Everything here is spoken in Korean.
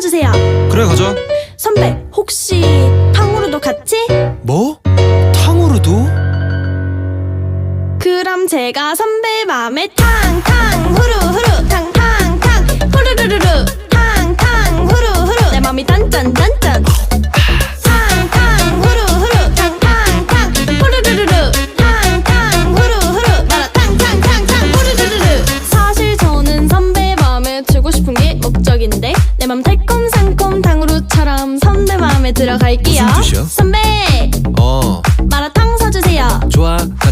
가주세요. 그래, 가자. 선배, 혹시 탕후루도 같이? 뭐? 탕후루도? 그럼 제가 선배 맘에 탕탕 후루후루 탕탕탕 후루루루루 탕탕 후루후루 내 맘이 단짠단짠